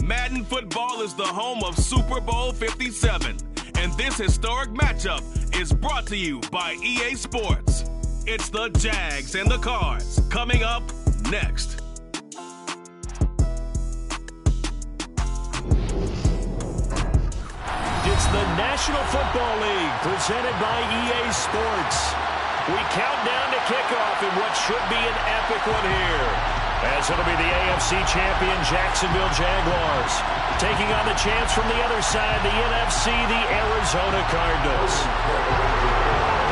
Madden Football is the home of Super Bowl 57, and this historic matchup is brought to you by EA Sports. It's the Jags and the Cards coming up next. It's the National Football League presented by EA Sports. We count down to kickoff in what should be an epic one here, as it'll be the AFC champion Jacksonville Jaguars taking on the chance from the other side, the NFC, the Arizona Cardinals.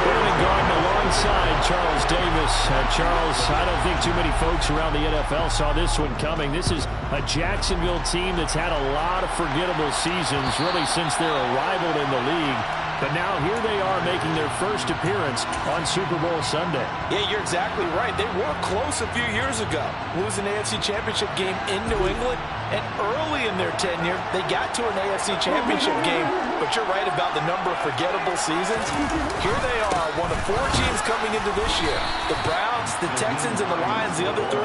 Brandon Garden alongside Charles Davis. Charles, I don't think too many folks around the NFL saw this one coming. This is a Jacksonville team that's had a lot of forgettable seasons, really since their arrival in the league. But now here they are making their first appearance on Super Bowl Sunday. Yeah, you're exactly right. They were close a few years ago, losing the AFC Championship game in New England. And early in their tenure, they got to an AFC Championship game. But you're right about the number of forgettable seasons. Here they are, one of 4 teams coming into this year. The Browns, the Texans, and the Lions, the other 3,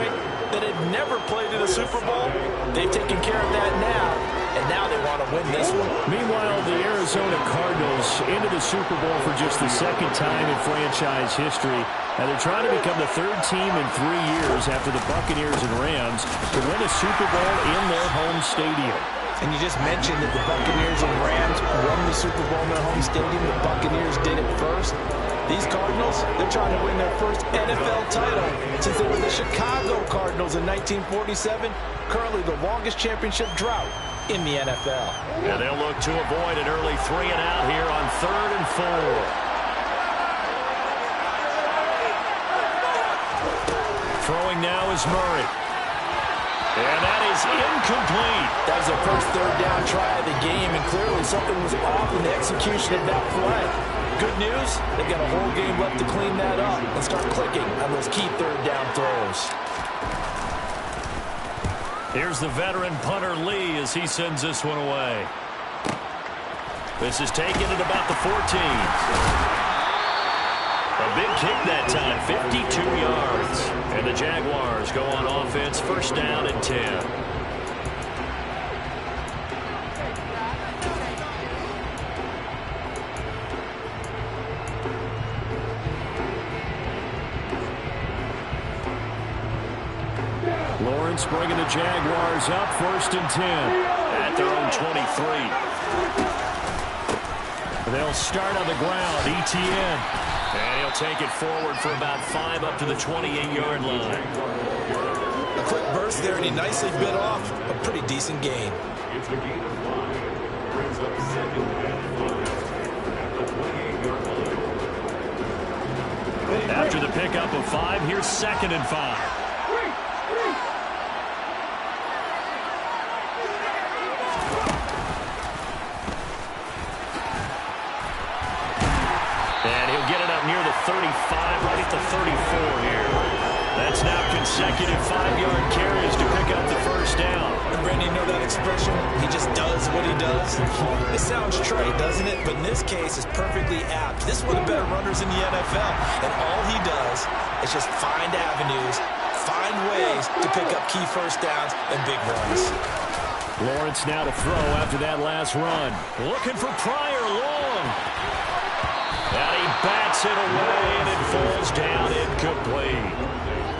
that had never played in a Super Bowl. They've taken care of that now. And now they want to win this one. Meanwhile, the Arizona Cardinals into the Super Bowl for just the second time in franchise history. And they're trying to become the 3rd team in 3 years after the Buccaneers and Rams to win a Super Bowl in their home stadium. And you just mentioned that the Buccaneers and Rams won the Super Bowl in their home stadium. The Buccaneers did it first. These Cardinals, they're trying to win their first NFL title since they were the Chicago Cardinals in 1947, currently the longest championship drought in the NFL. And they'll look to avoid an early 3 and out here on 3rd and 4. Throwing now is Murray. And that is incomplete. That was their first 3rd down try of the game, and clearly something was off in the execution of that play. Good news, they've got a whole game left to clean that up and start clicking on those key 3rd down throws. Here's the veteran punter Lee as he sends this one away. This is taken at about the 14. A big kick that time, 52 yards. And the Jaguars go on offense, 1st down and 10. Lawrence bringing the Jaguars up, 1st and 10 at their own 23. They'll start on the ground, ETN. And he'll take it forward for about 5 up to the 28-yard line. A quick burst there, and he nicely bit off a pretty decent gain. It's a gain of 5. Brings up 2nd at the 28-yard line. After the pickup of 5, here's 2nd and 5. And he'll get it up near the 35, right at the 34 here. That's now consecutive 5-yard carries to pick up the 1st down. And Brandon, you know that expression? He just does what he does. It sounds trite, doesn't it? But in this case, it's perfectly apt. This is one of the better runners in the NFL. And all he does is just find avenues, find ways to pick up key 1st downs and big runs. Lawrence now to throw after that last run. Looking for Pryor long. And he bats it away, and it falls down incomplete.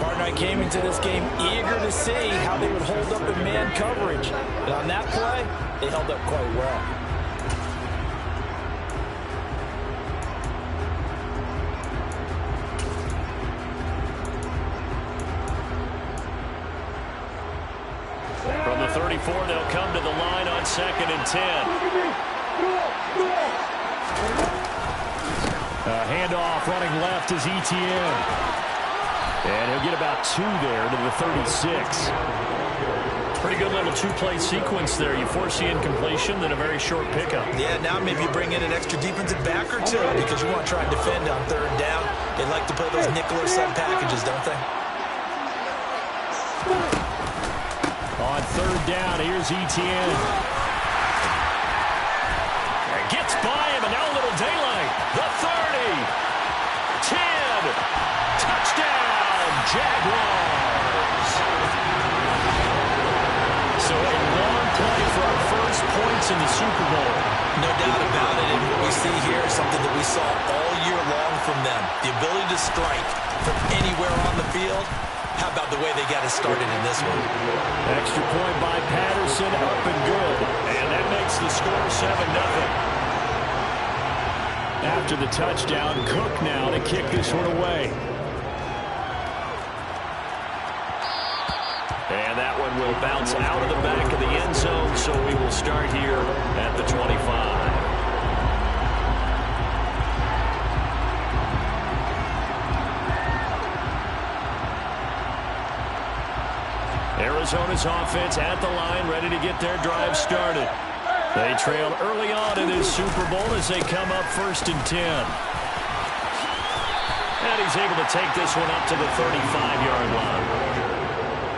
Partner, I came into this game eager to see how they would hold up in man coverage. And on that play, they held up quite well. From the 34, they'll come to the line on 2nd and 10. Handoff running left is ETN. And he'll get about 2 there to the 36. Pretty good little 2-play sequence there. You force the incompletion, then a very short pickup. Yeah, now maybe you bring in an extra defensive back or 2 because you want to try and defend on 3rd down. They like to play those nickel or sub packages, don't they? On 3rd down, here's ETN. Gets by him, and now a little daylight. The 30, 10, Jaguars. So a long play for our first points in the Super Bowl. No doubt about it, and what we see here is something that we saw all year long from them. The ability to strike from anywhere on the field. How about the way they got it started in this one? Extra point by Patterson, up and good. And that makes the score 7-0. After the touchdown, Cook now to kick this one away. And that one will bounce out of the back of the end zone, so we will start here at the 25. Arizona's offense at the line, ready to get their drive started. They trail early on in this Super Bowl as they come up 1st and 10. And he's able to take this one up to the 35-yard line.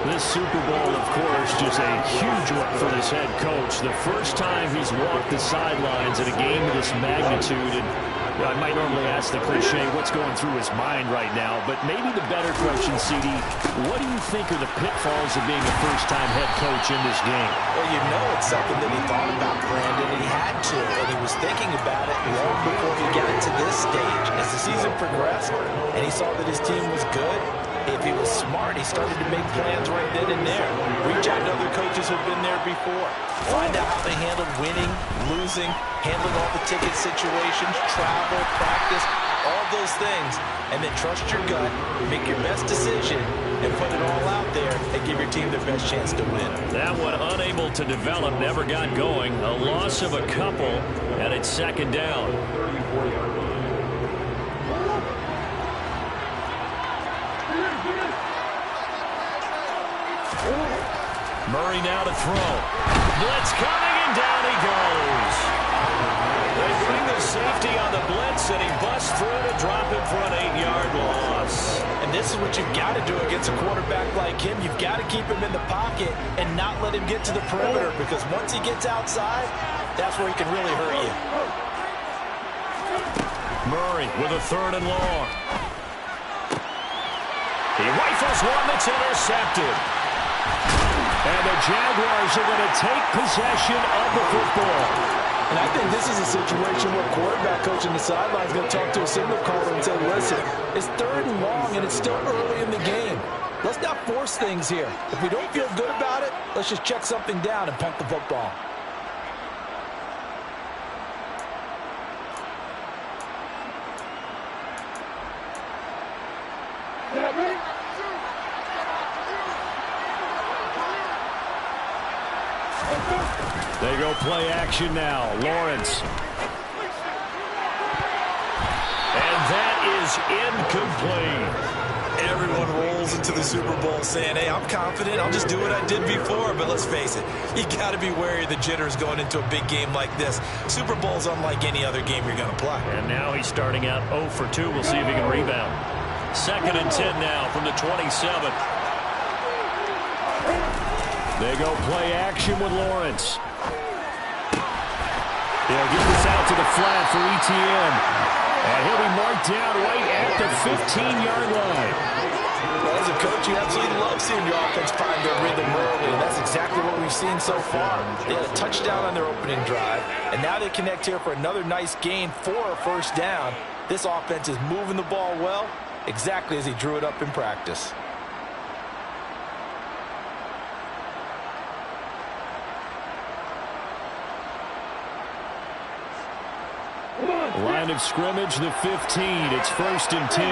This Super Bowl, of course, just a huge one for this head coach. The first time he's walked the sidelines at a game of this magnitude. And I might normally ask the cliche, what's going through his mind right now? But maybe the better question, CD, what do you think are the pitfalls of being a first-time head coach in this game? Well, you know it's something that he thought about, Brandon, and he had to, and he was thinking about it long before he got to this stage. As the season progressed, and he saw that his team was good, if he was smart, he started to make plans right then and there. Reach out to other coaches who've been there before. Find out how they handled winning, losing, handling all the ticket situations, travel, practice, all those things. And then trust your gut, make your best decision, and put it all out there and give your team their best chance to win. That one unable to develop, never got going. A loss of a couple, and it's 2nd down. Murray now to throw. Blitz coming, and down he goes. They bring the safety on the blitz, and he busts through to drop him for an 8-yard loss. And this is what you've got to do against a quarterback like him. You've got to keep him in the pocket and not let him get to the perimeter, because once he gets outside, that's where he can really hurt you. Murray with a 3rd and long. He rifles one that's intercepted. And the Jaguars are going to take possession of the football. And I think this is a situation where quarterback coach on the sideline is going to talk to a signal caller and say, listen, it's 3rd and long and it's still early in the game. Let's not force things here. If we don't feel good about it, let's just check something down and punt the football. They go play action now. Lawrence. And that is incomplete. Everyone rolls into the Super Bowl saying, hey, I'm confident. I'll just do what I did before. But let's face it, you got to be wary of the jitters going into a big game like this. Super Bowl's unlike any other game you're going to play. And now he's starting out 0 for 2. We'll see if he can rebound. 2nd and 10 now from the 27. They go play action with Lawrence. They'll get this out to the flat for Etienne. And he'll be marked down right at the 15-yard line. Well, as a coach, you absolutely love seeing your offense find their rhythm early, and that's exactly what we've seen so far. They had a touchdown on their opening drive, and now they connect here for another nice gain for a 1st down. This offense is moving the ball well, exactly as he drew it up in practice. Line of scrimmage, the 15. It's 1st and 10.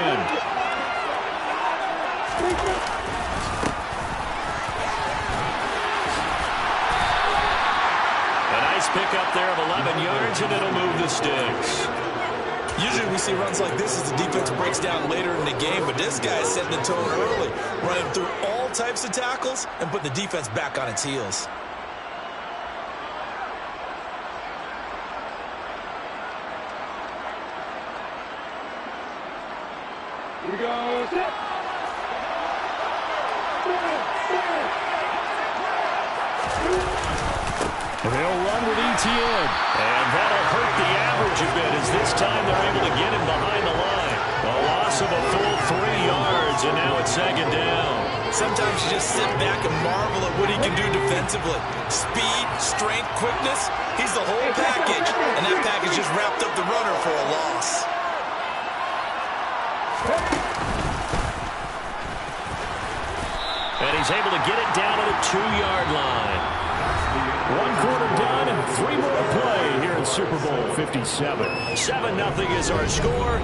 A nice pickup there of 11 yards, and it'll move the sticks. Usually we see runs like this as the defense breaks down later in the game, but this guy is setting the tone early, running through all types of tackles and putting the defense back on its heels. Here we go. Set. They'll run with Etienne. And that'll hurt the average a bit, as this time they're able to get him behind the line. A loss loss of a full 3 yards, and now it's second down. Sometimes you just sit back and marvel at what he can do defensively. Speed, strength, quickness, he's the whole package. And that package just wrapped up the runner for a loss. And he's able to get it down to the 2-yard line. 1 quarter done, 3 more to play here in Super Bowl 57. 7-0 is our score.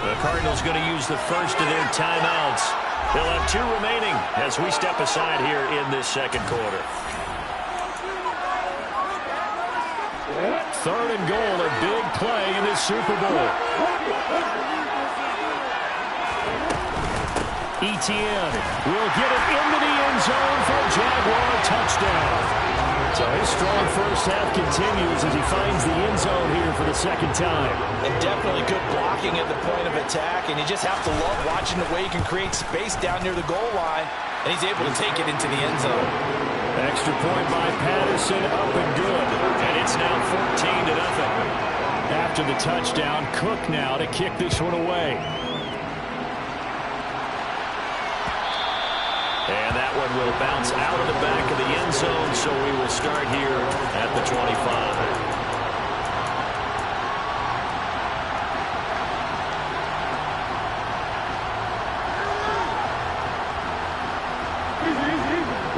The Cardinals going to use the first of their timeouts. They'll have 2 remaining as we step aside here in this second quarter. 3rd and goal, a big play in this Super Bowl. Etienne will get it into the end zone for a Jaguar touchdown. So his strong first half continues as he finds the end zone here for the second time. And definitely good blocking at the point of attack, and you just have to love watching the way he can create space down near the goal line, and he's able to take it into the end zone. Extra point by Patterson, up and good. And it's now 14-0. After the touchdown, Cook now to kick this one away. And that one will bounce out of the back of the end zone, so we will start here at the 25.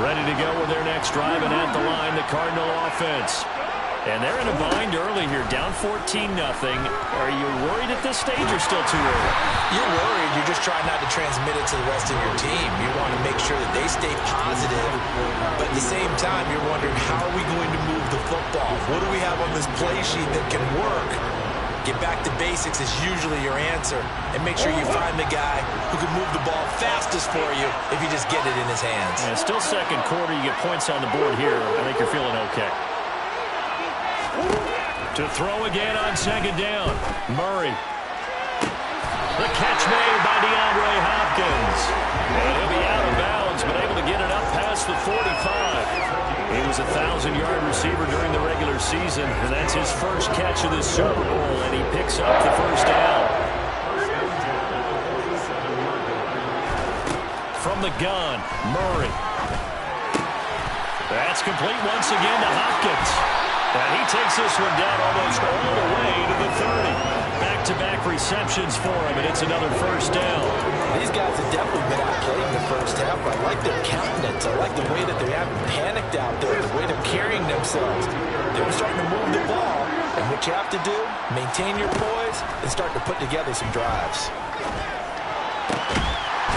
Ready to go with their next drive, and at the line, the Cardinal offense. And they're in a bind early here, down 14-0. Are you worried at this stage or still too early? You're worried. You're just trying not to transmit it to the rest of your team. You want to make sure that they stay positive, but at the same time, you're wondering, how are we going to move the football? What do we have on this play sheet that can work? Get back to basics is usually your answer, and make sure you find the guy who can move the ball fastest for you if you just get it in his hands. And still second quarter, you get points on the board here. I think you're feeling okay. To throw again on second down, Murray. The catch made by DeAndre Hopkins. And he'll be out of bounds, but able to get it up past the 45. He was a 1,000-yard receiver during the regular season, and that's his first catch of this Super Bowl, and he picks up the first down. From the gun, Murray. That's complete once again to Hopkins. And he takes this one down almost all the way to the 30. Back-to-back receptions for him, and it's another first down. These guys have definitely been outplayed in the first half. I like their countenance. I like the way that they haven't panicked out there, the way they're carrying themselves. They're starting to move the ball, and what you have to do, maintain your poise and start to put together some drives.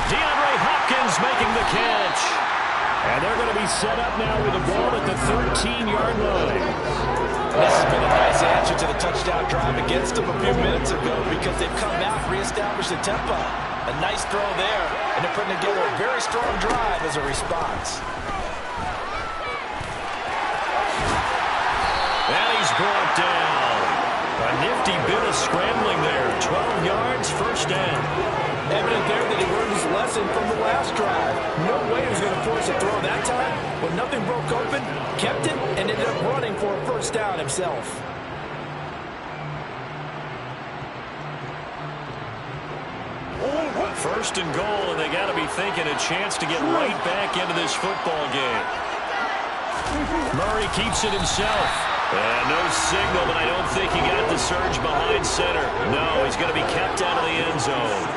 DeAndre Hopkins making the catch. And they're going to be set up now with the ball at the 13-yard line. This has been a nice answer to the touchdown drive against them a few minutes ago, because they've come out and reestablished the tempo. A nice throw there, and they're putting together a very strong drive as a response. And he's brought down. A nifty bit of scrambling there. 12 yards, first down. Evident there that he learned his lesson from the last drive. No way he was going to force a throw that time. When nothing broke open, kept it, and ended up running for a first down himself. First and goal, and they got to be thinking a chance to get right back into this football game. Murray keeps it himself. And no signal, but I don't think he got the surge behind center. No, he's going to be kept out of the end zone.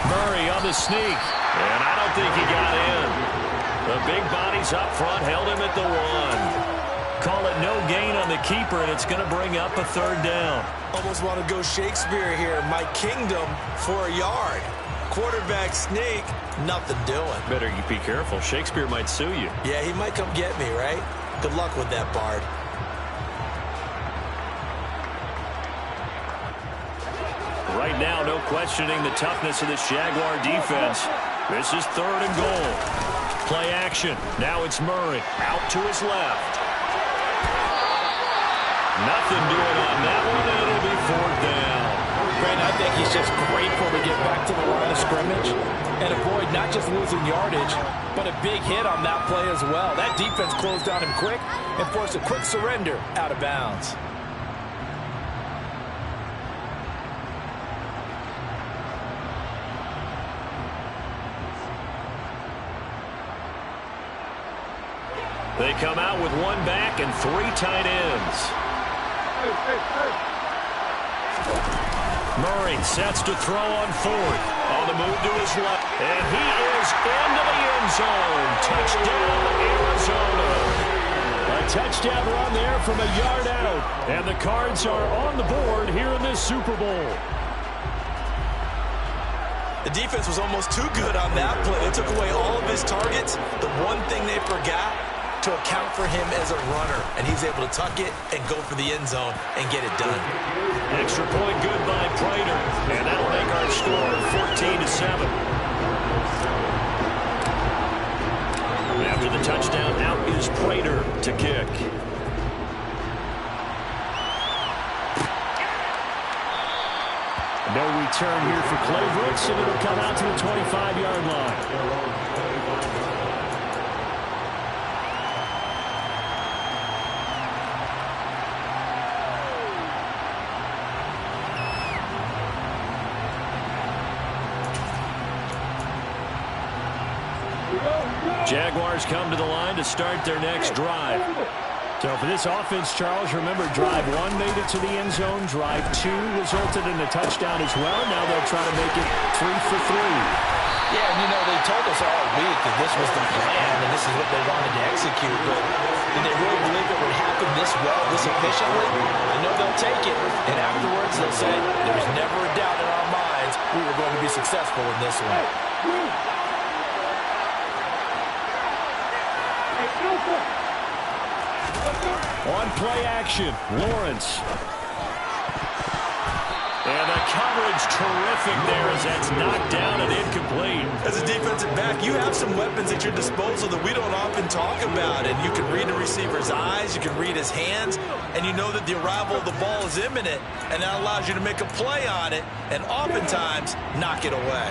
Murray on the sneak, and I don't think he got in. The big bodies up front held him at the 1. Call it no gain on the keeper, and it's going to bring up a third down. Almost want to go Shakespeare here. My kingdom for a yard. Quarterback sneak, nothing doing. Better you be careful. Shakespeare might sue you. Yeah, he might come get me, right? Good luck with that, Bard. Right now, no questioning the toughness of this Jaguar defense. This is third and goal. Play action. Now it's Murray. Out to his left. Nothing doing on that one, and it'll be fourth down. Brandon, I think he's just grateful to get back to the line of scrimmage and avoid not just losing yardage, but a big hit on that play as well. That defense closed down him quick and forced a quick surrender out of bounds. They come out with one back and 3 tight ends. Murray sets to throw on 4th. On the move to his left. And he is into the end zone. Touchdown, Arizona. A touchdown run there from a yard out. And the Cards are on the board here in this Super Bowl. The defense was almost too good on that play. They took away all of his targets. The one thing they forgot, to account for him as a runner, and he's able to tuck it and go for the end zone and get it done. Extra point good by Prater, and that'll make our score 14-7. After the touchdown, out is Prater to kick. No return here for Clay Brooks, and it'll come out to the 25-yard line. Jaguars come to the line to start their next drive. So for this offense, Charles, remember, drive 1 made it to the end zone. Drive 2 resulted in a touchdown as well. Now they'll try to make it 3 for 3. Yeah, and you know, they told us all week that this was the plan and this is what they wanted to execute. But did they really believe it would happen this well, this efficiently? I know they'll take it, and afterwards they'll say, there's never a doubt in our minds we were going to be successful in this one. On play action, Lawrence. And the coverage terrific there as that's knocked down and incomplete. As a defensive back, you have some weapons at your disposal that we don't often talk about. And you can read the receiver's eyes, you can read his hands, and you know that the arrival of the ball is imminent, and that allows you to make a play on it and oftentimes knock it away.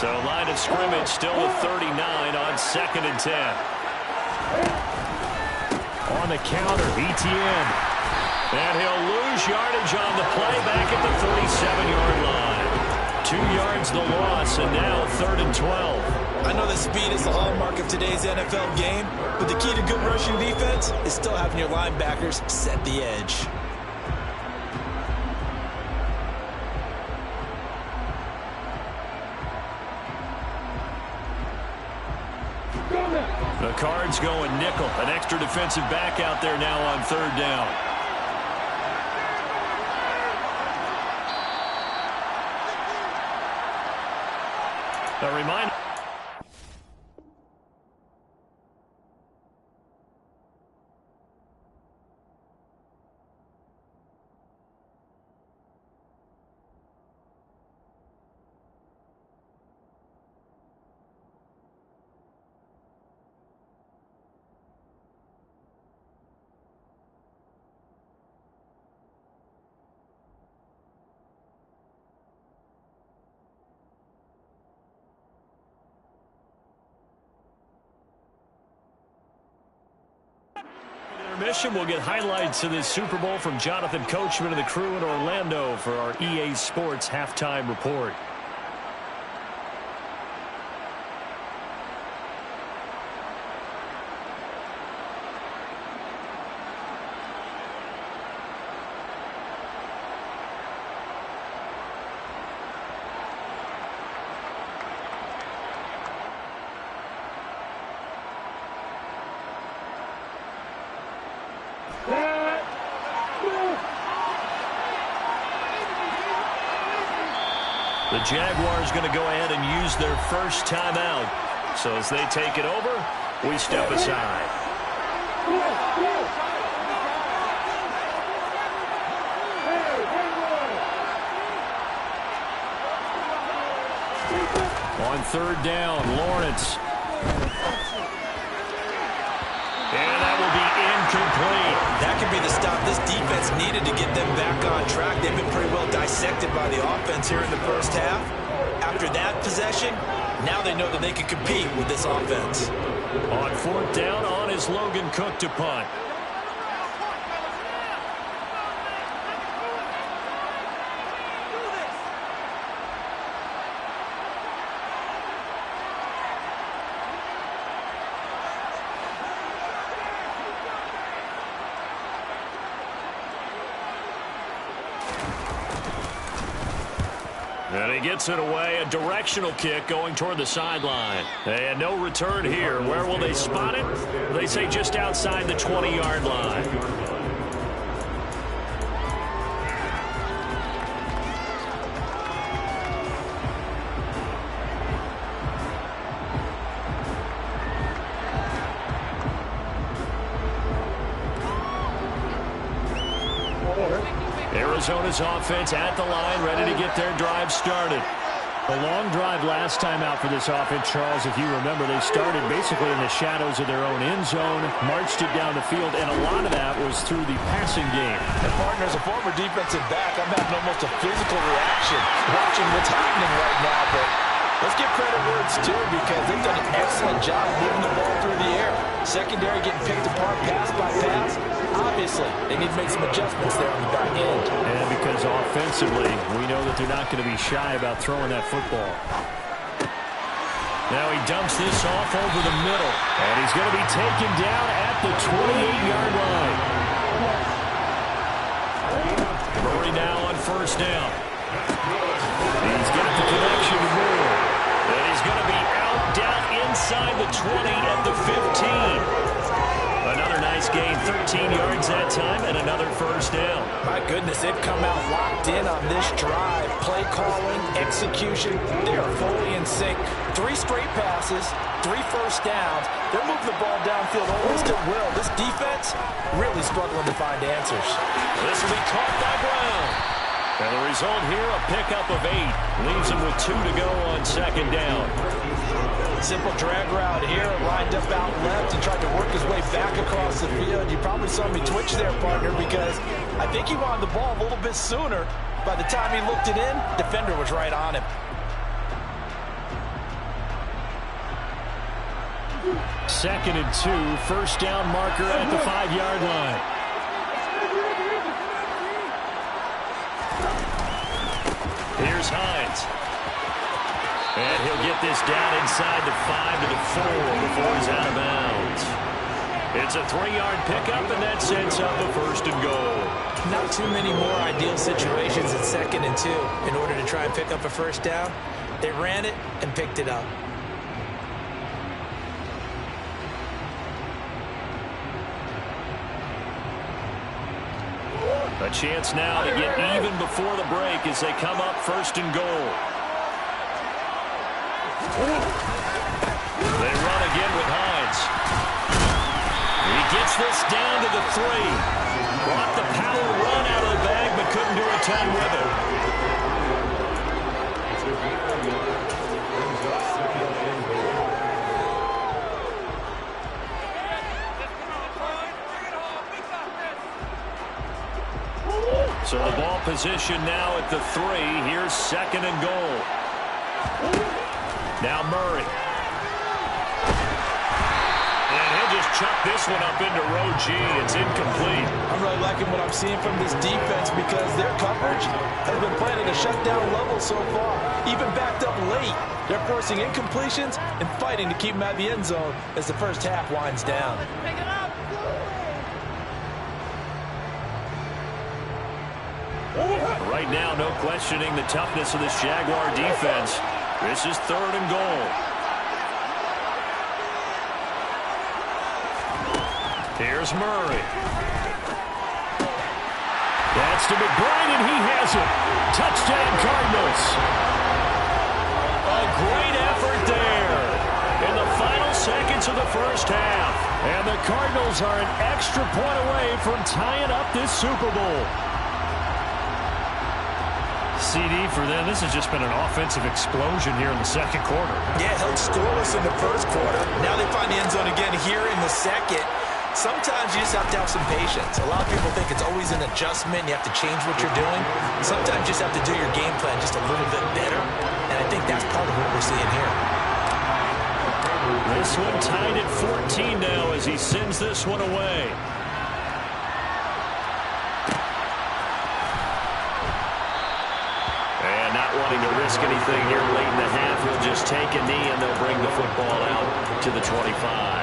So line of scrimmage still at 39 on 2nd and 10. On the counter, Etienne. And he'll lose yardage on the play back at the 37-yard line. 2 yards the loss, and now 3rd and 12. I know that speed is the hallmark of today's NFL game, but the key to good rushing defense is still having your linebackers set the edge. The Cards going nickel. An extra defensive back out there now on 3rd down. A reminder. Intermission. We'll get highlights of this Super Bowl from Jonathan Coachman and the crew in Orlando for our EA Sports halftime report. The Jaguars going to go ahead and use their first timeout. So as they take it over, we step aside. On 3rd down, Lawrence. And that will be incomplete. That could be the stop half, this defense needed to get them back on track. They've been pretty well dissected by the offense here in the first half. After that possession, now they know that they can compete with this offense. On fourth down, on is Logan Cook to punt. And he gets it away, a directional kick going toward the sideline. And no return here. Where will they spot it? They say just outside the 20-yard line. Arizona's offense at the line, ready to get their drive started. A long drive last time out for this offense, Charles. If you remember, they started basically in the shadows of their own end zone, marched it down the field, and a lot of that was through the passing game. And partner, as a former defensive back, I'm having almost a physical reaction watching what's happening right now. But let's give credit where it's due, because they've done an excellent job moving the ball through the air. Secondary getting picked apart pass by pass. Obviously, they need to make some adjustments there on the back end. And because offensively, we know that they're not going to be shy about throwing that football. Now he dumps this off over the middle. And he's going to be taken down at the 28-yard line. Murray now on first down. He's got the connection to Moore. And he's going to be out down inside the 20 at the 15. Another nice gain, 13 yards that time, and another first down. My goodness, they've come out locked in on this drive. Play calling, execution, they are fully in sync. 3 straight passes, 3 first downs. They're moving the ball downfield almost at will. This defense really struggling to find answers. This will be caught by Brown. And the result here, a pickup of 8. Leaves him with 2 to go on second down. Simple drag route here, lined up out left and tried to work his way back across the field. You probably saw me twitch there, partner, because I think he wanted the ball a little bit sooner. By the time he looked it in, defender was right on him. Second and 2, first down marker at the 5-yard line. Here's Hines. And he'll get this down inside the 5 to the 4 before he's out of bounds. It's a 3-yard pickup, and that sets up a first and goal. Not too many more ideal situations at second and 2 in order to try and pick up a first down. They ran it and picked it up. A chance now to get even before the break as they come up first and goal. They run again with Hines. He gets this down to the 3. Brought the power run out of the bag, but couldn't do a ton with it. So the ball position now at the 3. Here's second and goal. Now Murray. And he'll just chuck this one up into row G. It's incomplete. I'm really liking what I'm seeing from this defense, because their coverage has been playing at a shutdown level so far. Even backed up late, they're forcing incompletions and fighting to keep them out of the end zone as the first half winds down. Right now, no questioning the toughness of this Jaguar defense. This is third and goal. Here's Murray. That's to McBride, and he has it. Touchdown, Cardinals. A great effort there in the final seconds of the first half. And the Cardinals are an extra point away from tying up this Super Bowl. CD, for them, this has just been an offensive explosion here in the second quarter. Yeah, held scoreless in the first quarter. Now they find the end zone again here in the second. Sometimes you just have to have some patience. A lot of people think it's always an adjustment. You have to change what you're doing. Sometimes you just have to do your game plan just a little bit better. And I think that's part of what we're seeing here. This one tied at 14 now as he sends this one away. And not wanting to risk anything here late in the half, he'll just take a knee and they'll bring the football out to the 25.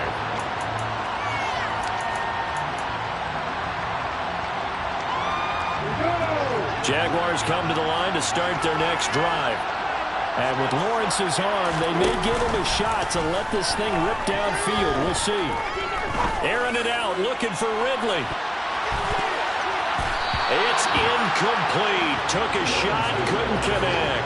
Jaguars come to the line to start their next drive. And with Lawrence's arm, they may give him a shot to let this thing rip downfield. We'll see. Airing it out, looking for Ridley. It's incomplete. Took a shot, couldn't connect.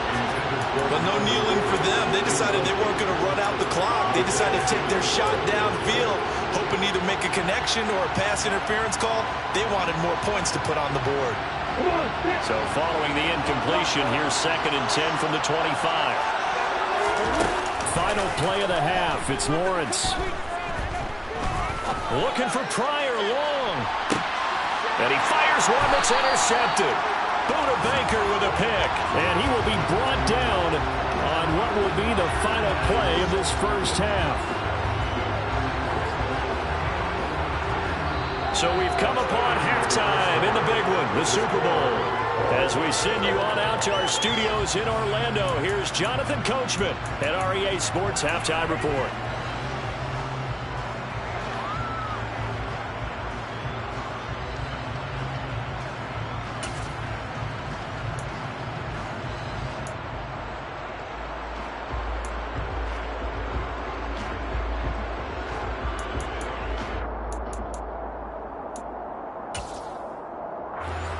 But no kneeling for them. They decided they weren't going to run out the clock. They decided to take their shot downfield, hoping to either make a connection or a pass interference call. They wanted more points to put on the board. So following the incompletion, here's 2nd and 10 from the 25. Final play of the half. It's Lawrence. Looking for Pryor long. And he fires one that's intercepted. Buda Baker with a pick. And he will be brought down on what will be the final play of this first half. So we've come upon halftime in the big one, the Super Bowl. As we send you on out to our studios in Orlando, here's Jonathan Coachman at our EA Sports Halftime Report.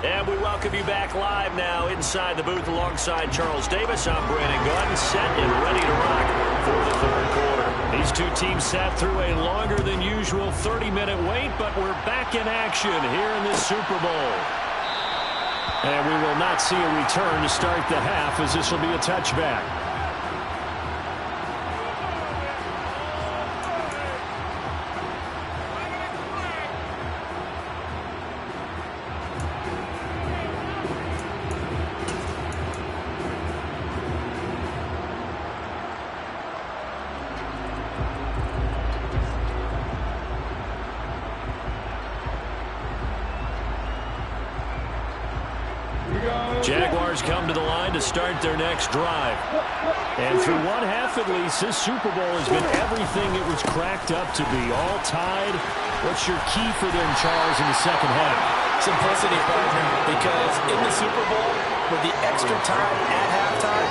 And we welcome you back live now inside the booth alongside Charles Davis. I'm Brandon Gaudin, set and ready to rock for the third quarter. These two teams sat through a longer than usual 30-minute wait, but we're back in action here in this Super Bowl. And we will not see a return to start the half, as this will be a touchback. Jaguars come to the line to start their next drive. And through one half at least, this Super Bowl has been everything it was cracked up to be. All tied. What's your key for them, Charles, in the second half? Simplicity, partner, because in the Super Bowl, with the extra time at halftime,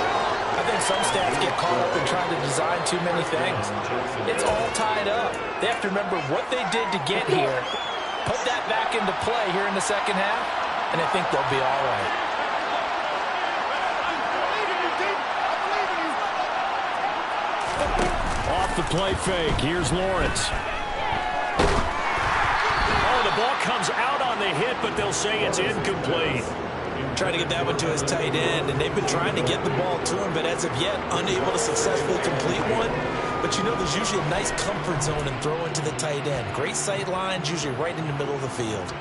I think some staffs get caught up in trying to design too many things. It's all tied up. They have to remember what they did to get here, put that back into play here in the second half, and I think they'll be all right. Off the play fake. Here's Lawrence. Oh, the ball comes out on the hit, but they'll say it's incomplete. Trying to get that one to his tight end, and they've been trying to get the ball to him, but as of yet, unable to successfully complete one. But you know, there's usually a nice comfort zone in throwing to the tight end. Great sight lines, usually right in the middle of the field.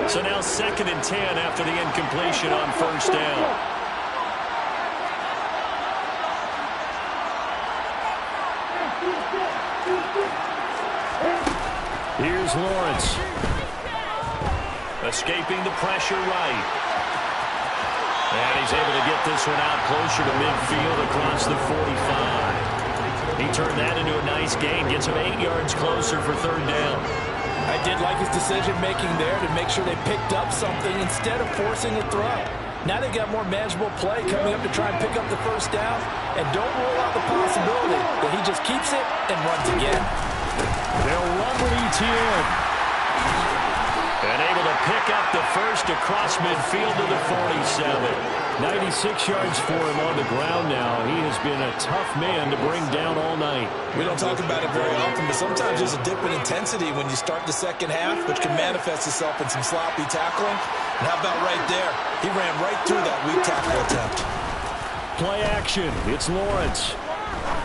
So now 2nd and 10 after the incompletion on first down. Here's Lawrence. Escaping the pressure right. And he's able to get this one out closer to midfield across the 45. He turned that into a nice gain. Gets him 8 yards closer for third down. I did like his decision-making there to make sure they picked up something instead of forcing a throw. Now they've got more manageable play coming up to try and pick up the first down. And don't rule out the possibility that he just keeps it and runs again. They'll run with ETN. And able to pick up the first across midfield to the 47. 96 yards for him on the ground now. He has been a tough man to bring down all night. We don't talk about it very often, but sometimes there's a dip in intensity when you start the second half, which can manifest itself in some sloppy tackling. And how about right there? He ran right through that weak tackle attempt. Play action. It's Lawrence.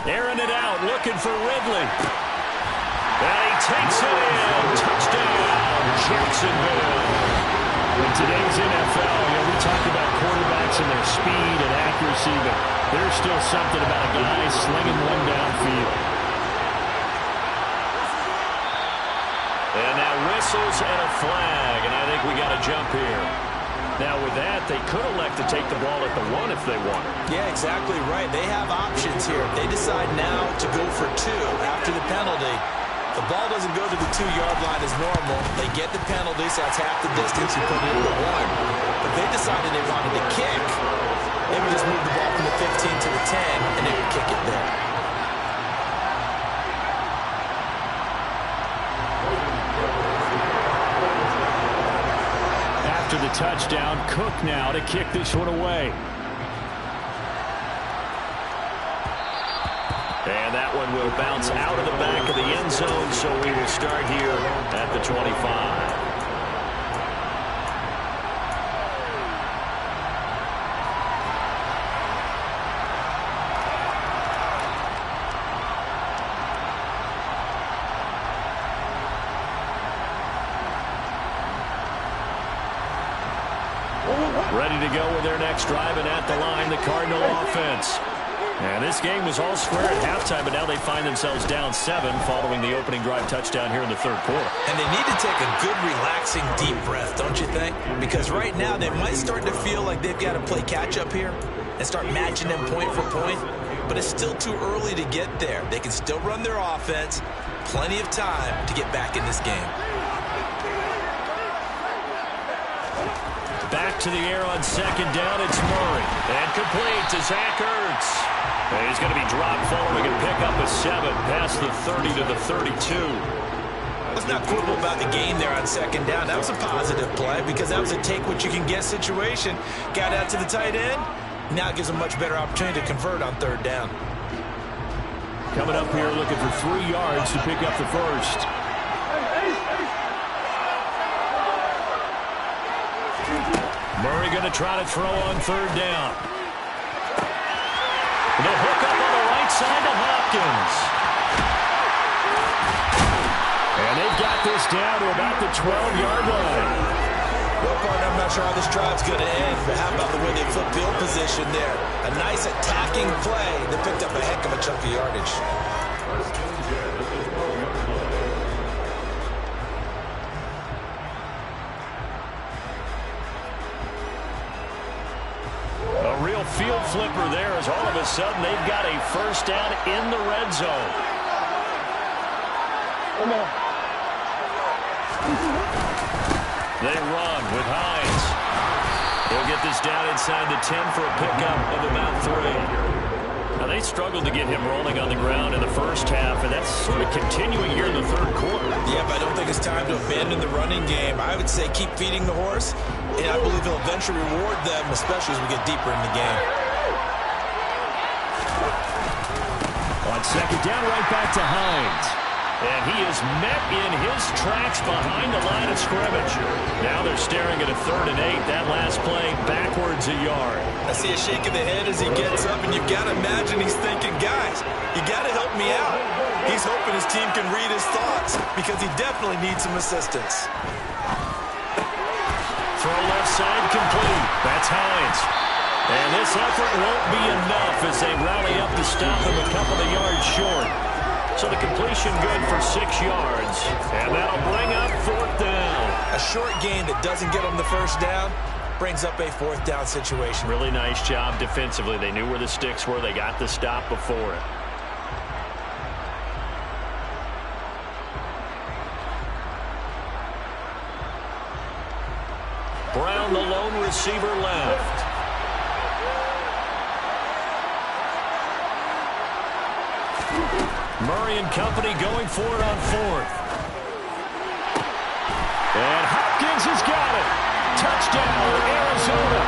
Airing it out, looking for Ridley. And he takes it in. Touchdown, Jacksonville. In today's NFL, we talk about quarterbacks and their speed and accuracy, but there's still something about a guy slinging one downfield. And now whistles and a flag, and I think we got a jump here. Now with that, they could elect to take the ball at the 1 if they want. Yeah, exactly right. They have options here. If they decide now to go for 2 after the penalty, the ball doesn't go to the 2-yard line as normal. They get the penalty, so that's half the distance. You put it at the 1. But if they decided they wanted to kick, they would just move the ball from the 15 to the 10, and they would kick it there. After the touchdown, Cook now to kick this one away. And that one will bounce out of the back of the end zone, so we will start here at the 25. Ready to go with their next drive, and at the line, the Cardinal offense. And this game was all square at halftime, but now they find themselves down 7 following the opening drive touchdown here in the third quarter. And they need to take a good, relaxing, deep breath, don't you think? Because right now they might start to feel like they've got to play catch-up here and start matching them point for point. But it's still too early to get there. They can still run their offense. Plenty of time to get back in this game. Back to the air on second down. It's Murray. And complete to Zach Ertz. And he's going to be dropped following a pickup of 7 past the 30 to the 32. Let's not quibble about the gain there on second down. That was a positive play because that was a take-what-you-can-get situation. Got out to the tight end. Now it gives a much better opportunity to convert on third down. Coming up here looking for 3 yards to pick up the first. Murray going to try to throw on third down. The hook up on the right side to Hopkins. And they've got this down to about the 12-yard line. Well, partner, I'm not sure how this drive's going to end, but how about the way they flip field position there? A nice attacking play that picked up a heck of a chunk of yardage. Field flipper there as all of a sudden they've got a first down in the red zone. They run with Hines. They'll get this down inside the 10 for a pickup of about 3. Now they struggled to get him rolling on the ground in the first half, and that's sort of continuing here in the third quarter. Yeah, but I don't think it's time to abandon the running game. I would say keep feeding the horse. And I believe he'll eventually reward them, especially as we get deeper in the game. On second down, right back to Hines. And he is met in his tracks behind the line of scrimmage. Now they're staring at a 3rd and 8. That last play, backwards a yard. I see a shake of the head as he gets up, and you've got to imagine he's thinking, guys, you got to help me out. He's hoping his team can read his thoughts because he definitely needs some assistance. Throw left side complete. That's Hines. And this effort won't be enough as they rally up to stop him a couple of yards short. So the completion good for 6 yards. And that'll bring up 4th down. A short gain that doesn't get them the first down brings up a 4th down situation. Really nice job defensively. They knew where the sticks were. They got the stop before it. Brown, the lone receiver, left. Murray and company going for it on 4th. And Hopkins has got it. Touchdown, Arizona.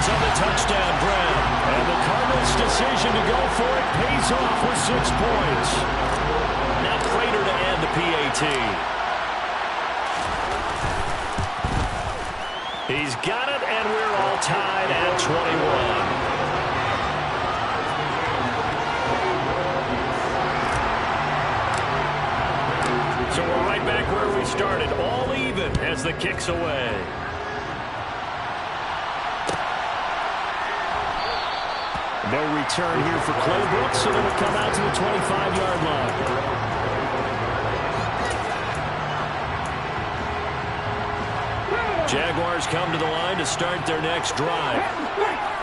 yards on the touchdown grab. And the Cardinals' decision to go for it pays off with 6 points. Now Prater to end the PAT. He's got it, and we're all tied at 21. So we're right back where we started, all even as the kick's away. No return here for Claybrook, so it'll come out to the 25-yard line. Jaguars come to the line to start their next drive.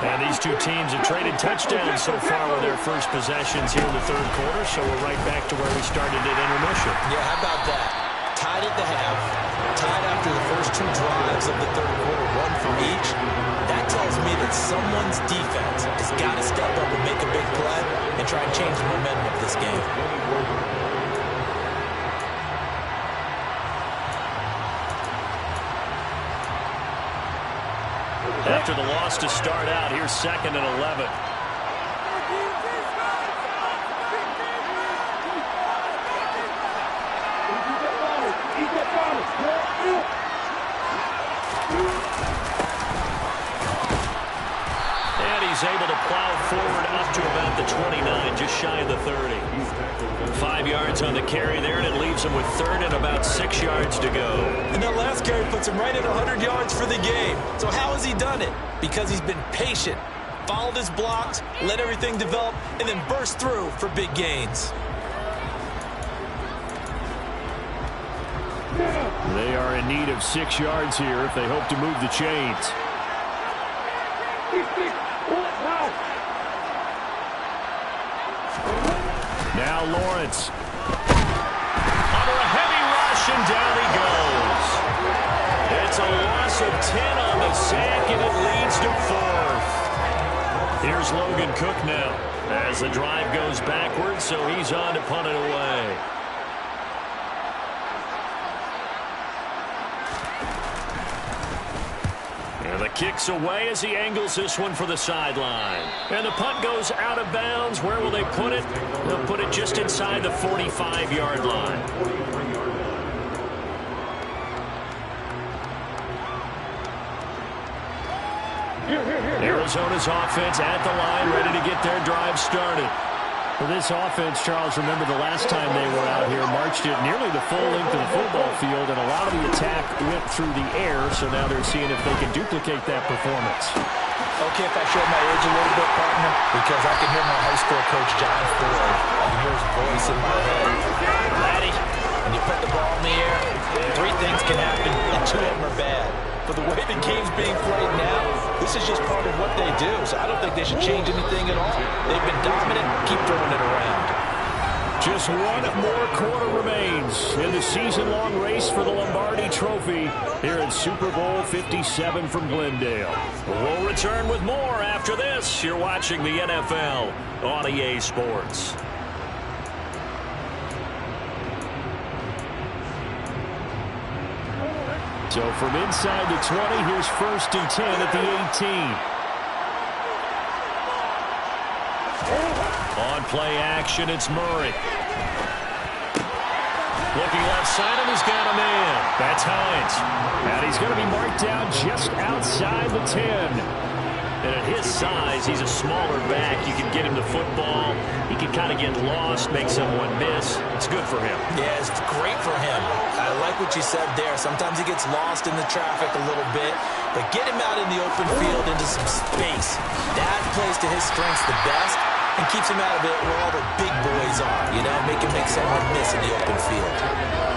And these two teams have traded touchdowns so far with their first possessions here in the third quarter, so we're right back to where we started at intermission. Yeah, how about that? Tied at the half, tied after the first 2 drives of the third quarter, 1 for each. That tells me that someone's defense has got to step up and make a big play and try and change the momentum of this game. After the loss to start out, here's 2nd and 11. And he's able to plow forward up to about the 29, just shy of the 30. 5 yards on the carry there, and it leaves him with 3rd and about 6 yards to go. And that last carry puts him right at 100 yards for the game. So how has he done it? Because he's been patient, followed his blocks, let everything develop, and then burst through for big gains. They are in need of 6 yards here if they hope to move the chains. Now Lawrence. Under a heavy rush, and down he goes. It's a loss of 10 on the sack, and it leads to 4th. Here's Logan Cook now as the drive goes backwards, so he's on to punt it away. And the kick's away as he angles this one for the sideline. And the punt goes out of bounds. Where will they put it? They'll put it just inside the 45-yard line. Arizona's offense at the line, ready to get their drive started. For this offense, Charles, remember the last time they were out here, marched it nearly the full length of the football field, and a lot of the attack went through the air, so now they're seeing if they can duplicate that performance. Okay, if I show my age a little bit, partner, because I can hear my high school coach, John Ford. I can hear his voice in my head. Laddie, when you put the ball in the air, 3 things can happen, and 2 of them are bad. But the way the game's being played now, this is just part of what they do. So I don't think they should change anything at all. They've been dominant. Keep throwing it around. Just 1 more quarter remains in the season-long race for the Lombardi Trophy here in Super Bowl 57 from Glendale. We'll return with more after this. You're watching the NFL on EA Sports. So from inside the 20, here's 1st and 10 at the 18. On play action, it's Murray. Looking left side, and he's got a man. That's Hines. And he's going to be marked down just outside the 10. And at his size, he's a smaller back. You can get him the football. He can kind of get lost, make someone miss. It's good for him. Yeah, it's great for him. I like what you said there. Sometimes he gets lost in the traffic a little bit, but get him out in the open field into some space. That plays to his strengths the best and keeps him out of it where all the big boys are, you know, make someone miss in the open field.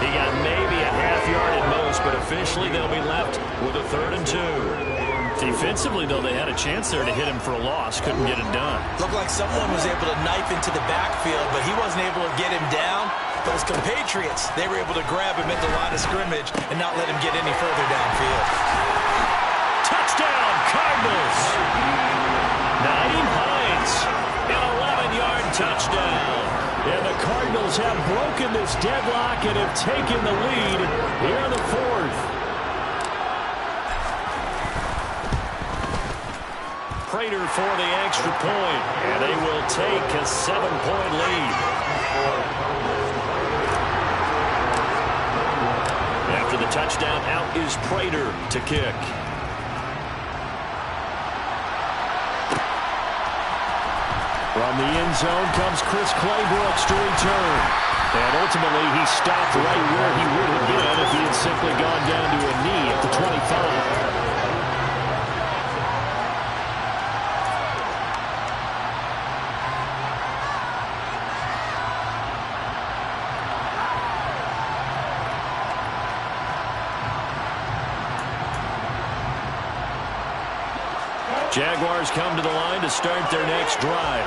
He got maybe a half yard at most, but officially they'll be left with a 3rd and 2. Defensively, though, they had a chance there to hit him for a loss. Couldn't get it done. Looked like someone was able to knife into the backfield, but he wasn't able to get him down. But his compatriots, they were able to grab him at the line of scrimmage and not let him get any further downfield. Touchdown, Cardinals! Naeem Hines, an 11-yard touchdown. And the Cardinals have broken this deadlock and have taken the lead here in the 4th. Prater for the extra point, and they will take a 7-point lead. After the touchdown, out is Prater to kick. From the end zone comes Chris Claybrooks to return. And ultimately, he stopped right where he would have been if he had simply gone down to a knee at the 25. Jaguars come to the line to start their next drive.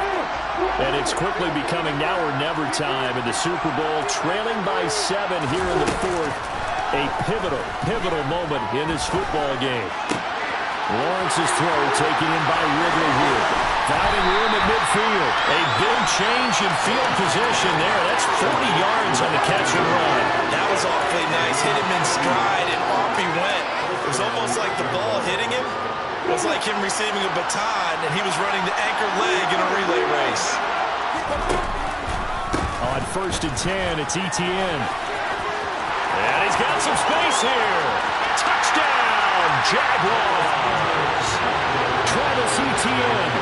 And it's quickly becoming now or never time in the Super Bowl, trailing by 7 here in the fourth. A pivotal moment in this football game. Lawrence's throw taken in by Ridley here. Finding room at midfield. A big change in field position there. That's 40 yards on the catch and run. That was awfully nice. Hit him in stride, and off he went. It was almost like the ball hitting him was like him receiving a baton, and he was running the anchor leg in a relay race. On 1st and 10, it's Etienne. And he's got some space here. Touchdown, Jaguars. Travis Etienne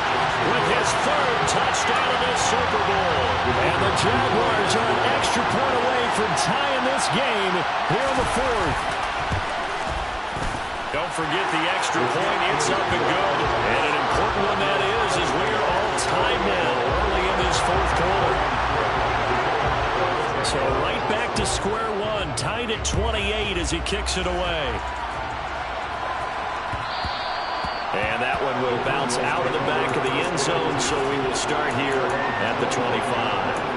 with his 3rd touchdown of the Super Bowl. And the Jaguars are an extra point away from tying this game here in the 4th. Don't forget the extra point. It's up and good. And an important one that is as we are all tied now early in this 4th quarter. So right back to square one, tied at 28 as he kicks it away. And that one will bounce out of the back of the end zone, so we will start here at the 25.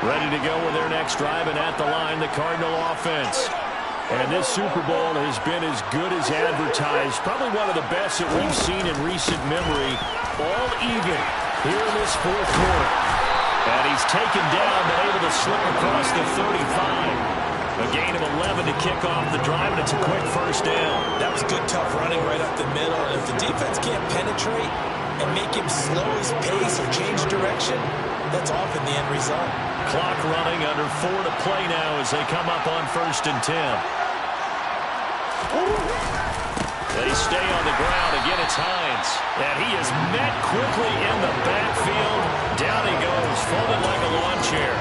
Ready to go with their next drive, and at the line, the Cardinal offense. And this Super Bowl has been as good as advertised. Probably one of the best that we've seen in recent memory. All even here in this 4th quarter. And he's taken down, but able to slip across the 35. A gain of 11 to kick off the drive, and it's a quick 1st down. That was good, tough running right up the middle. And if the defense can't penetrate and make him slow his pace or change direction, that's often the end result. Clock running, under 4 to play now as they come up on 1st and 10. They stay on the ground. Again, it's Hines. And he is met quickly in the backfield. Down he goes, folded like a lawn chair.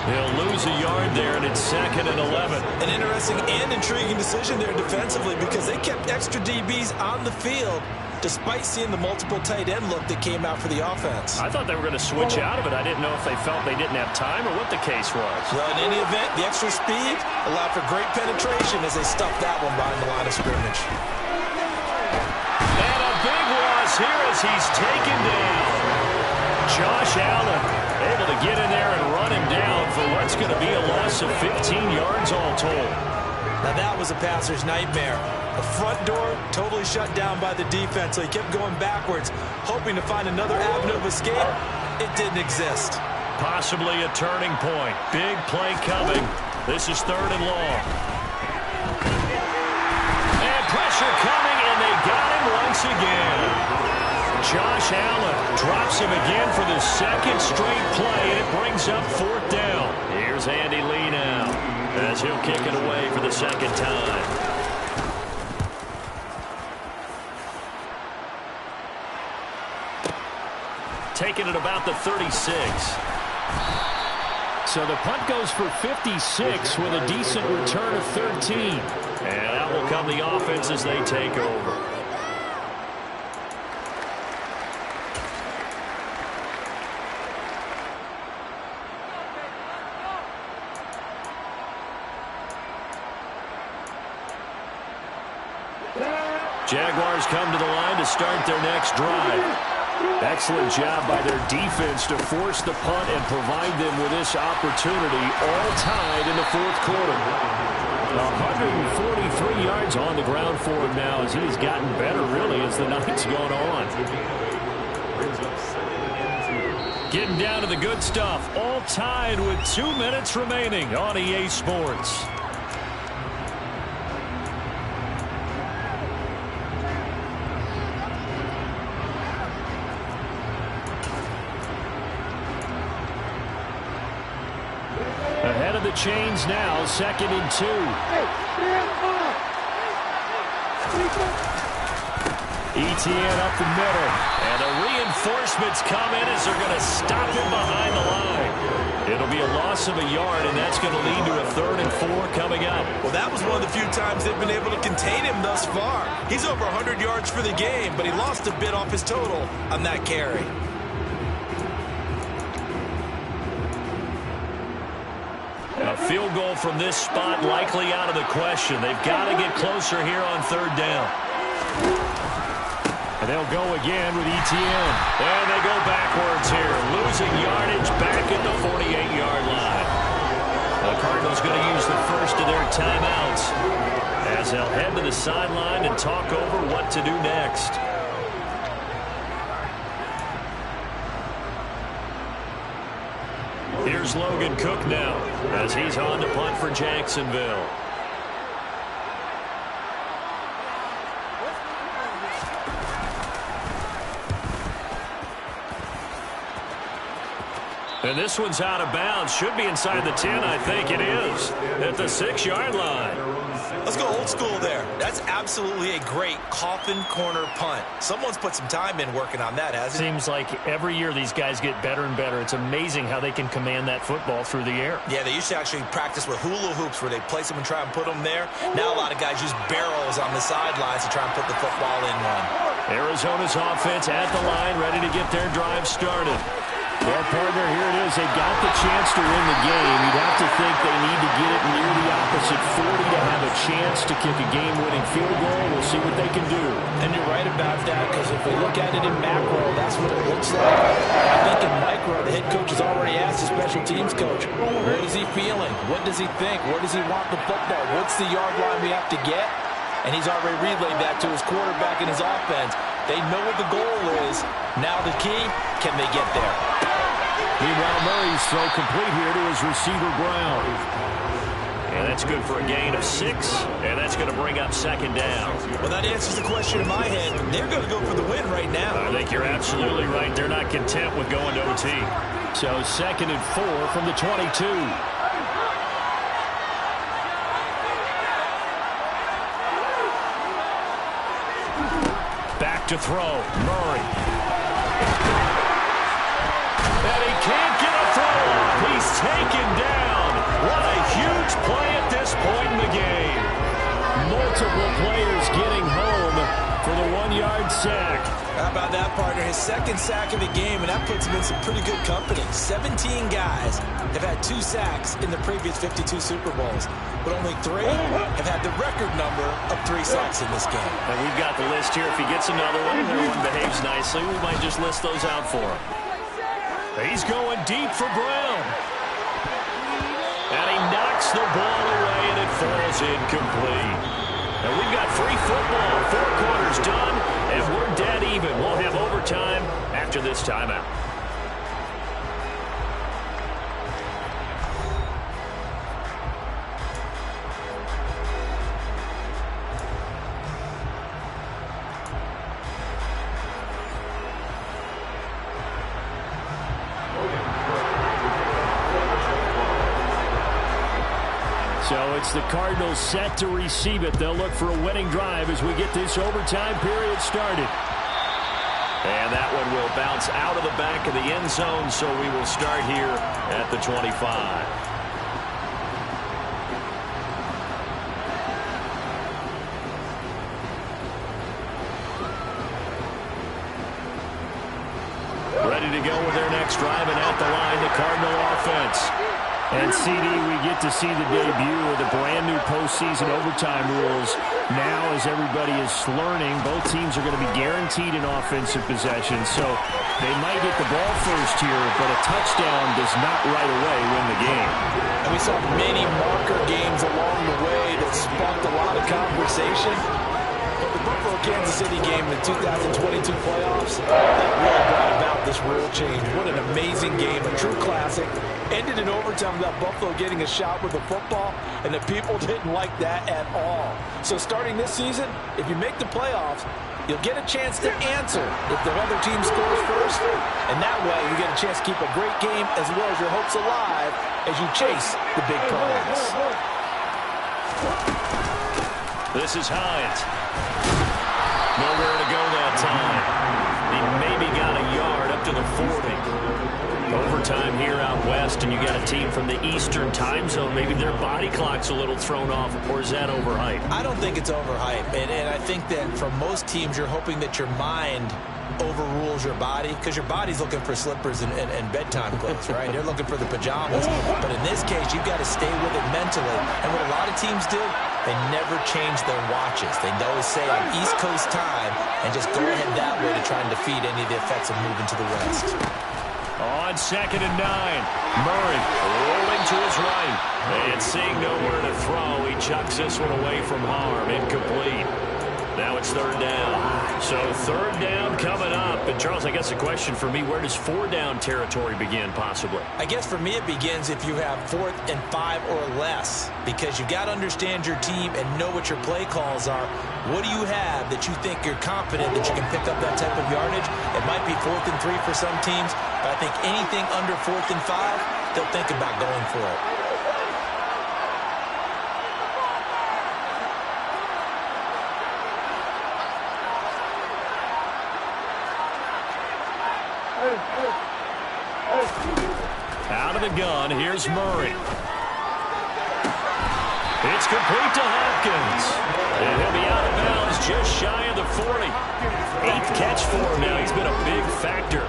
He'll lose a yard there, and it's 2nd and 11. An interesting and intriguing decision there defensively because they kept extra DBs on the field despite seeing the multiple tight end look that came out for the offense. I thought they were going to switch out of it. I didn't know if they felt they didn't have time or what the case was. Well, in any event, the extra speed allowed for great penetration as they stuffed that one behind the line of scrimmage. And a big loss here as he's taken down. Josh Allen able to get in there and run him down for what's going to be a loss of 15 yards all told. Now that was a passer's nightmare. The front door totally shut down by the defense, so he kept going backwards, hoping to find another avenue of escape. It didn't exist. Possibly a turning point. Big play coming. This is 3rd and long. And pressure coming, and they got him once again. Josh Allen drops him again for the 2nd straight play, and it brings up 4th down. Here's Andy Lee now as he'll kick it away for the 2nd time. Taking it about the 36. So the punt goes for 56 with a decent return of 13. And out will come the offense as they take over. Jaguars come to the line to start their next drive. Excellent job by their defense to force the punt and provide them with this opportunity, all tied in the 4th quarter. 143 yards on the ground for him now as he's gotten better, really, as the night's gone on. Brings up 2nd and 2. Getting down to the good stuff. All tied with 2 minutes remaining on EA Sports. Ahead of the chains now, 2nd and 2. Etienne up the middle. And the reinforcements come in as they're going to stop him behind the line. It'll be a loss of a yard, and that's going to lead to a 3rd and 4 coming up. Well, that was one of the few times they've been able to contain him thus far. He's over 100 yards for the game, but he lost a bit off his total on that carry. A field goal from this spot likely out of the question. They've got to get closer here on 3rd down. And they'll go again with Etienne. And they go backwards here, losing yardage back at the 48-yard line. The Cardinals going to use the first of their timeouts as they'll head to the sideline and talk over what to do next. Here's Logan Cook now as he's on to punt for Jacksonville. And this one's out of bounds. Should be inside the 10, I think it is, at the 6-yard line. Let's go old school there. That's absolutely a great coffin corner punt. Someone's put some time in working on that, hasn't it? Seems like every year these guys get better and better. It's amazing how they can command that football through the air. Yeah, they used to actually practice with hula hoops where they place them and try and put them there. Now a lot of guys use barrels on the sidelines to try and put the football in one. Arizona's offense at the line, ready to get their drive started. Well, partner, here it is. They got the chance to win the game. You'd have to think they need to get it near the opposite 40 to have a chance to kick a game-winning field goal. We'll see what they can do. And you're right about that, because if we look at it in macro, that's what it looks like. I think in micro, the head coach has already asked the special teams coach, what is he feeling? What does he think? Where does he want the football? What's the yard line we have to get? And he's already relayed that to his quarterback and his offense. They know what the goal is. Now the key, can they get there? Meanwhile, Murray's throw complete here to his receiver, Brown. And that's good for a gain of 6, and that's going to bring up 2nd down. Well, that answers the question in my head. They're going to go for the win right now. I think you're absolutely right. They're not content with going to OT. So 2nd and 4 from the 22. Back to throw, Murray. And he can't get a throw off. He's taken down. What a huge play at this point in the game. Multiple players getting home for the 1-yard sack. How about that, partner? His 2nd sack of the game, and that puts him in some pretty good company. 17 guys have had 2 sacks in the previous 52 Super Bowls, but only 3 have had the record number of 3 sacks in this game. And we've got the list here. If he gets another one and everyone behaves nicely, we might just list those out for him. He's going deep for Brown. And he knocks the ball away, and it falls incomplete. And we've got free football. 4 quarters done, and we're dead even. We'll have overtime after this timeout. So it's the Cardinals set to receive it. They'll look for a winning drive as we get this overtime period started. And that one will bounce out of the back of the end zone, so we will start here at the 25. Ready to go with their next drive, and at the line, the Cardinal offense. And, CD, we get to see the debut of the brand-new postseason overtime rules. Now, as everybody is learning, both teams are going to be guaranteed an offensive possession. So they might get the ball first here, but a touchdown does not right away win the game. And we saw many marker games along the way that sparked a lot of conversation. But the Buffalo-Kansas City game in the 2022 playoffs, that really brought about about this rule change. What an amazing game, a true classic. Ended in overtime without Buffalo getting a shot with the football, and the people didn't like that at all. So starting this season, if you make the playoffs, you'll get a chance to answer if the other team scores first, and that way you get a chance to keep a great game as well as your hopes alive as you chase the big prize. This is Hines. Nowhere to go that time. He maybe got a yard up to the 40. Overtime here out west, and you got a team from the Eastern time zone. Maybe their body clock's a little thrown off, or is that overhyped? I don't think it's overhyped, and I think that for most teams, you're hoping that your mind overrules your body, because your body's looking for slippers and bedtime clothes, right? They're looking for the pajamas. But in this case, you've got to stay with it mentally. And what a lot of teams do, they never change their watches. They always say on East Coast time and just go ahead that way to try and defeat any of the effects of moving to the West. On 2nd and 9, Murray rolling to his right. And seeing nowhere to throw, he chucks this one away from harm. Incomplete. Now it's 3rd down. So 3rd down coming up. And Charles, I guess the question for me, where does 4-down territory begin possibly? I guess for me it begins if you have 4th and 5 or less, because you've got to understand your team and know what your play calls are. What do you have that you think you're confident that you can pick up that type of yardage? It might be 4th and 3 for some teams, but I think anything under 4th and 5, they'll think about going for it. Out of the gun, here's Murray. It's complete to Hopkins. And he'll be out of bounds just shy of the 40. 8th catch for him now. He's been a big factor.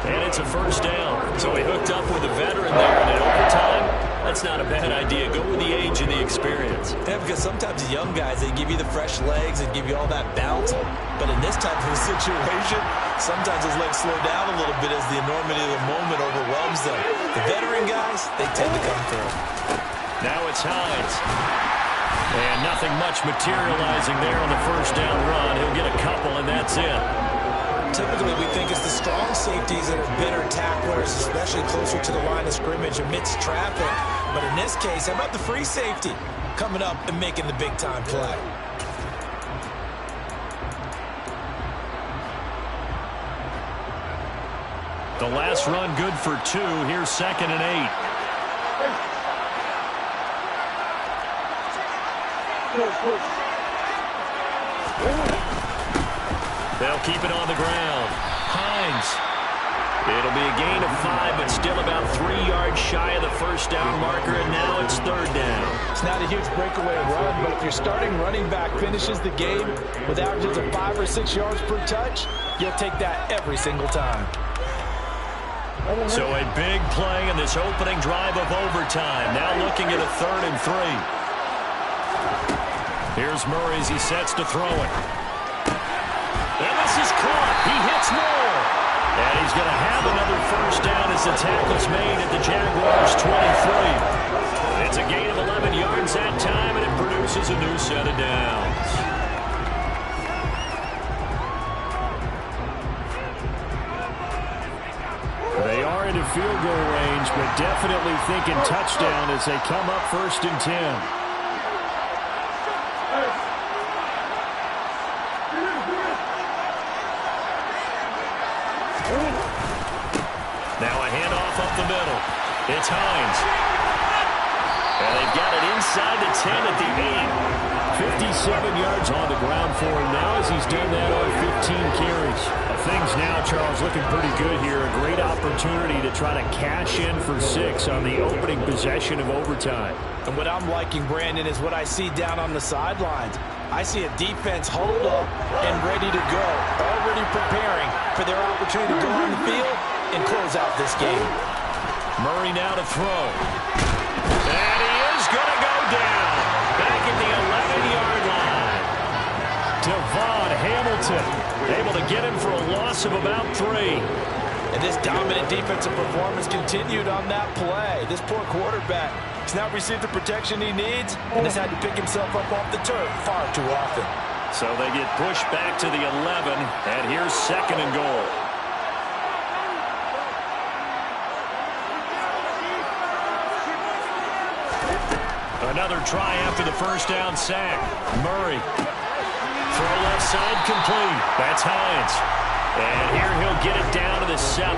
And it's a 1st down. So he hooked up with a veteran there. And in overtime, that's not a bad idea. Go with the age and the experience. Yeah, because sometimes the young guys, they give you the fresh legs and give you all that bounce. But in this type of a situation, sometimes those legs slow down a little bit as the enormity of the moment overwhelms them. The veteran guys, they tend to come through. Now it's Hines. And nothing much materializing there on the 1st down run. He'll get a couple, and that's it. Typically, we think it's the strong safeties that are better tacklers, especially closer to the line of scrimmage amidst traffic. But in this case, how about the free safety coming up and making the big-time play? The last run good for 2. Here's 2nd and 8. They'll keep it on the ground. Hines. It'll be a gain of 5, but still about 3 yards shy of the 1st down marker, and now it's 3rd down. It's not a huge breakaway run, but if your starting running back finishes the game with averages of 5 or 6 yards per touch, you'll take that every single time. So a big play in this opening drive of overtime. Now looking at a 3rd and 3. Here's Murray as he sets to throw it. And this is caught. He hits more. And he's going to have another 1st down as the tackle's made at the Jaguars' 23. It's a gain of 11 yards that time, and it produces a new set of downs. They are into field goal range, but definitely thinking touchdown as they come up 1st and 10. Now a handoff up the middle. It's Hines. And they've got it inside the 10 at the 8. 57 yards on the ground for him now as he's done that on 15 carries. Things now, Charles, looking pretty good here. A great opportunity to try to cash in for 6 on the opening possession of overtime. And what I'm liking, Brandon, is what I see down on the sidelines. I see a defense hold up and ready to go, already preparing for their opportunity to go on the field and close out this game. Murray now to throw. And he is going to go down. Back at the 11-yard line. Devon Hamilton able to get him for a loss of about 3. And this dominant defensive performance continued on that play. This poor quarterback has not received the protection he needs and has had to pick himself up off the turf far too often. So they get pushed back to the 11, and here's 2nd and goal. Another try after the first down sack. Murray. Throw left side complete. That's Hines. And here he'll get it down to the 7.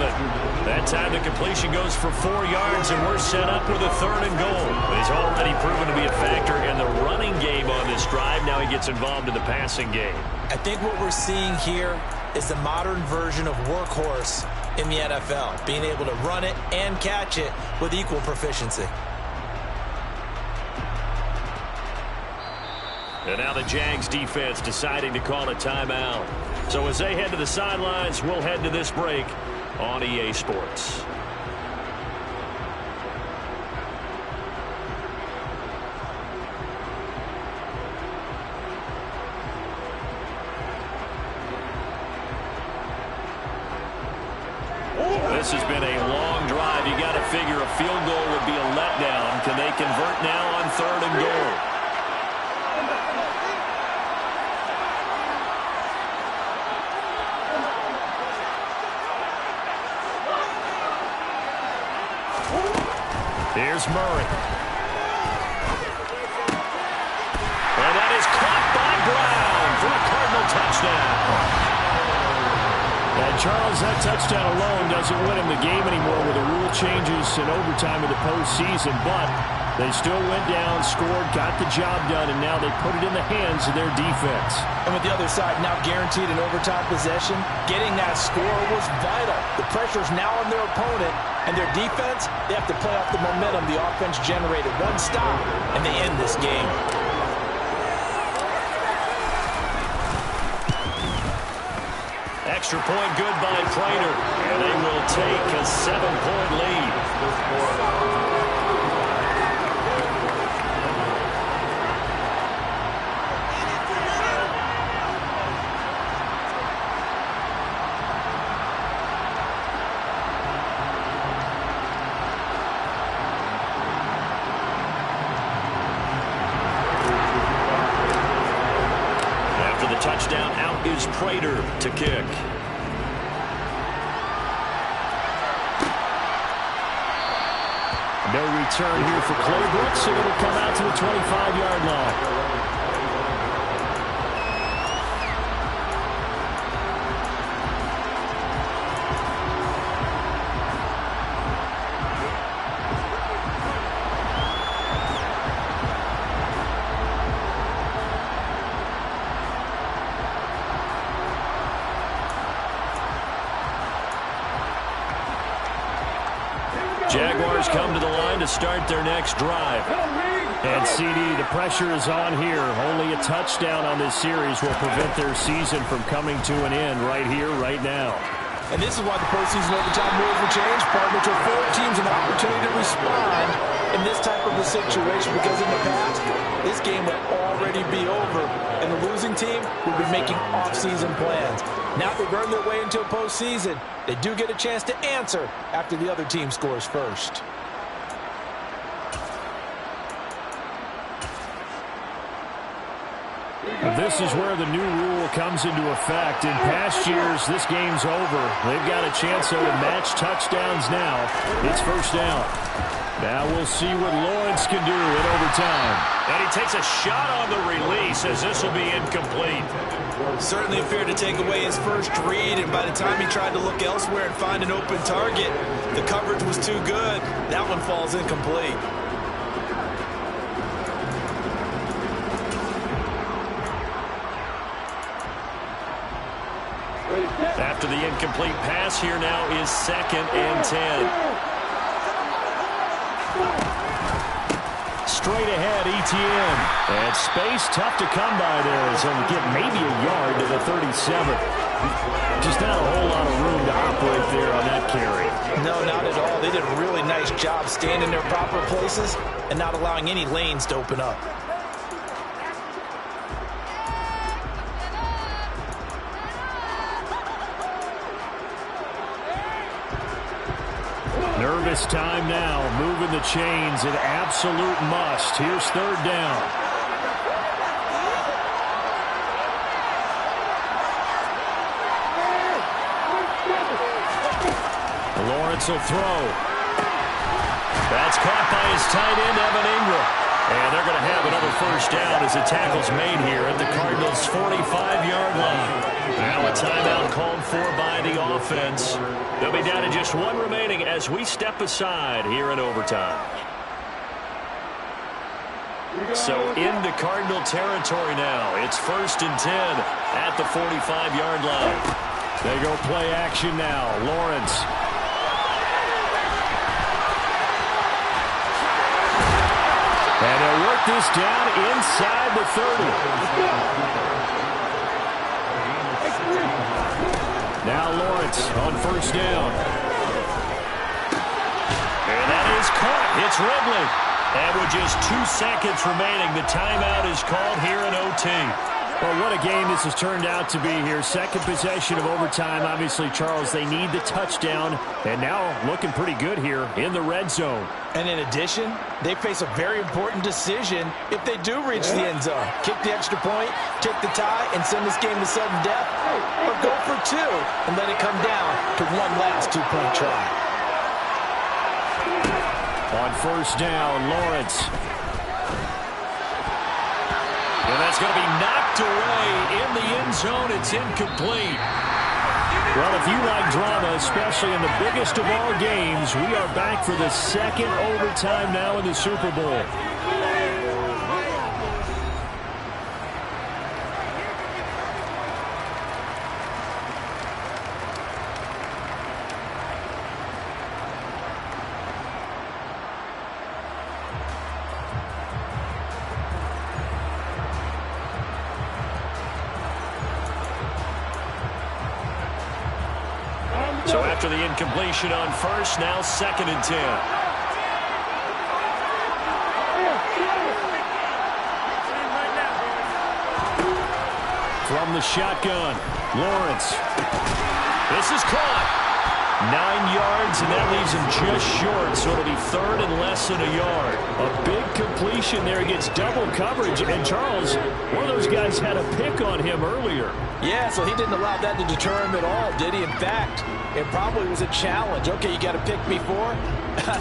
That time the completion goes for 4 yards, and we're set up with a 3rd and goal. He's already proven to be a factor in the running game on this drive. Now he gets involved in the passing game. I think what we're seeing here is the modern version of workhorse in the NFL, being able to run it and catch it with equal proficiency. And now the Jags defense deciding to call a timeout. So as they head to the sidelines, we'll head to this break on EA Sports. This has been a long drive. You got to figure a field goal would be a letdown. Can they convert now on 3rd and goal? Here's Murray. And that is caught by Brown for a Cardinal touchdown. And Charles, that touchdown alone doesn't win him the game anymore with the rule changes in overtime of the postseason, but they still went down, scored, got the job done, and now they put it in the hands of their defense. And with the other side now guaranteed an overtime possession, getting that score was vital. The pressure's now on their opponent, and their defense, they have to play off the momentum the offense generated. One stop, and they end this game. Extra point good by Prater, and they will take a 7-point lead. After the touchdown, out is Prater to kick. No return here for Claybrook, so it'll come out to the 25-yard line. Jaguars come to the line to start their next drive. And CD, the pressure is on here. Only a touchdown on this series will prevent their season from coming to an end right here, right now. And this is why the postseason overtime rules were changed, partner, to afford teams an opportunity to respond in this type of a situation, because in the past, this game would already be over, and the losing team would be making off-season plans. Now they've earned their way into a postseason. They do get a chance to answer after the other team scores first. This is where the new rule comes into effect. In past years, this game's over. They've got a chance, though, to match touchdowns now. It's first down. Now we'll see what Lawrence can do in overtime. And he takes a shot on the release as this will be incomplete. Certainly appeared to take away his first read, and by the time he tried to look elsewhere and find an open target, the coverage was too good. That one falls incomplete. After the incomplete pass, here now is 2nd and 10. Straight ahead, Etienne. And space tough to come by there as he'll get maybe a yard to the 37. Just not a whole lot of room to operate there on that carry. No, not at all. They did a really nice job staying in their proper places and not allowing any lanes to open up. Nervous time now, moving the chains, an absolute must. Here's 3rd down. Lawrence will throw. That's caught by his tight end, Evan Ingram. And they're going to have another first down as the tackle's made here at the Cardinals' 45-yard line. Now a timeout called for by the offense. They'll be down to just one remaining as we step aside here in overtime. So into Cardinal territory now. It's 1st and 10 at the 45-yard line. They go play action now. Lawrence. And they'll work this down inside the 30. Now Lawrence on first down. And that is caught. It's Ridley. And with just 2 seconds remaining, the timeout is called here in OT. Well, what a game this has turned out to be here. Second possession of overtime. Obviously, Charles, they need the touchdown. And now looking pretty good here in the red zone. And in addition, they face a very important decision if they do reach the end zone. Kick the extra point, take the tie, and send this game to sudden death. Or go for 2 and let it come down to one last 2-point try. On first down, Lawrence. And that's going to be knocked away in the end zone. It's incomplete. Well, if you like drama, especially in the biggest of all games, we are back for the second overtime now in the Super Bowl. So after the incompletion on first, now 2nd and 10. From the shotgun, Lawrence. This is caught. 9 yards, and that leaves him just short, so it'll be 3rd and less than a yard. A big completion there against double coverage. And Charles, one of those guys had a pick on him earlier. Yeah, so he didn't allow that to deter him at all, did he? In fact, it probably was a challenge. Okay, you got to pick me 4.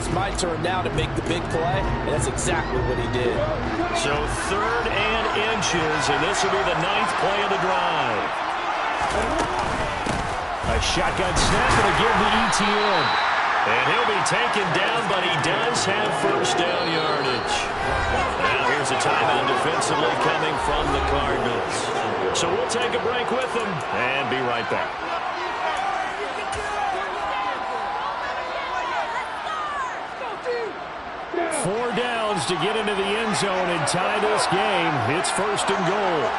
It's my turn now to make the big play, and that's exactly what he did. So 3rd and inches, and this will be the 9th play of the drive. A shotgun snap and again the ETN. And he'll be taken down, but he does have first down yardage. Now here's a timeout defensively coming from the Cardinals. So we'll take a break with them and be right back. Four downs to get into the end zone and tie this game. It's 1st and goal.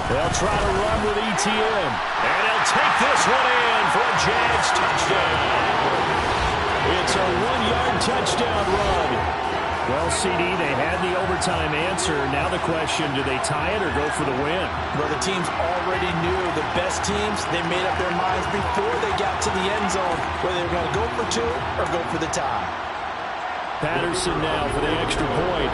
They'll try to run with ETN. And he'll take this one in for a Jags touchdown. It's a 1-yard touchdown run. Well, CD, they had the overtime answer. Now the question, do they tie it or go for the win? Well, the teams already knew. The best teams, they made up their minds before they got to the end zone whether they were going to go for 2 or go for the tie. Patterson now for the extra point.